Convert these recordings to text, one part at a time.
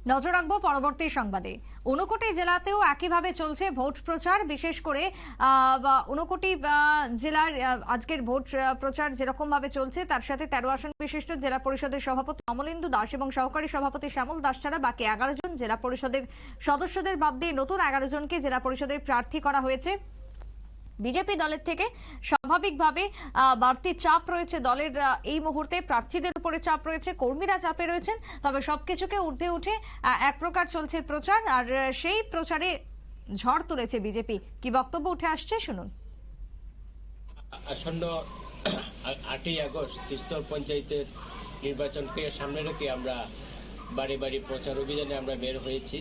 নজর রাখবো পরবর্তী সংবাদে। ঊনকোটি জেলাতেও একইভাবে চলছে ভোট প্রচার, বিশেষ করে ঊনকোটি জেলার আজকের ভোট প্রচার যেরকম ভাবে চলছে তার সাথে 13 আসন বিশিষ্ট জেলা পরিষদের সভাপতি অমলেন্দু দাস এবং সহকারী সভাপতি শ্যামল দাস ছাড়া বাকি 11 জন জেলা পরিষদের সদস্যদের বাদ দিয়ে নতুন 11 জনকে জেলা পরিষদের প্রার্থী করা হয়েছে। বিজেপি দলের থেকে স্বাভাবিকভাবে বাড়তি চাপ রয়েছে দলের, এই মুহূর্তে প্রার্থীদের উপরে চাপ রয়েছে, কর্মীরা চাপে রয়েছেন। তবে সবকিছুকে ঊর্ধ্বে উঠে এক প্রকার চলছে প্রচার, আর সেই প্রচারে ঝড় তুলেছে বিজেপি। কি বক্তব্য উঠে আসছে শুনুন। আসন্ন 8ই আগস্ট ত্রিস্তর পঞ্চায়েতের নির্বাচনকে সামনে রেখে আমরা বাড়ি বাড়ি প্রচার অভিযানে আমরা বের হয়েছি।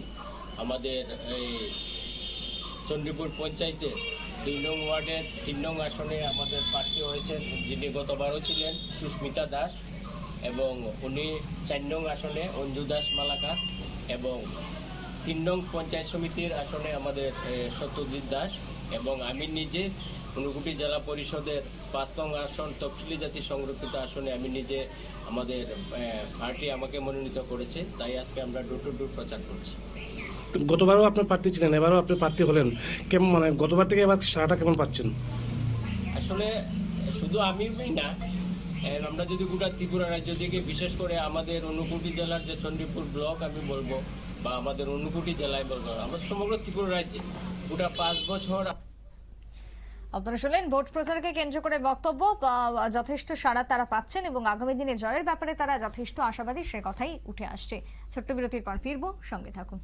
আমাদের এই চণ্ডীপুর পঞ্চায়েতের 2 নং ওয়ার্ডের 3 নং আসনে আমাদের প্রার্থী হয়েছেন যিনি গতবারও ছিলেন সুস্মিতা দাস, এবং উনি 4 নং আসনে অঞ্জু দাস মালাকার, এবং 3 নং পঞ্চায়েত সমিতির আসনে আমাদের সত্যজিৎ দাস, এবং আমি নিজে ঊনকোটি জেলা পরিষদের 5 নং আসন তফসিলি জাতি সংরক্ষিত আসনে আমি নিজে, আমাদের পার্টি আমাকে মনোনীত করেছে, তাই আজকে আমরা ডোর টু ডোর প্রচার করছি। গতবারও আপনি প্রার্থী ছিলেন, এবারও আপনি প্রার্থী হলেন, কেমন মানে গতবার থেকে এবার সারাটা কেমন পাচ্ছেন? আসলে শুধু আমি না, আমরা যদি গোটা ত্রিপুরা রাজ্য থেকে, বিশেষ করে আমাদের ঊনকোটি জেলার যে চণ্ডীপুর ব্লক আমি বলবো, বা আমাদের ঊনকোটি জেলায় বলবো, আমরা সমগ্র ত্রিপুরা রাজ্যে গোটা 5 বছর। আপনারা শুনলেন ভোট প্রচারকে কেন্দ্র করে বক্তব্য, যথেষ্ট সাড়া তারা পাচ্ছেন এবং আগামী দিনে জয়ের ব্যাপারে তারা যথেষ্ট আশাবাদী, সে কথাই উঠে আসছে। ছোট্ট বিরতির পর ফিরবো, সঙ্গে থাকুন।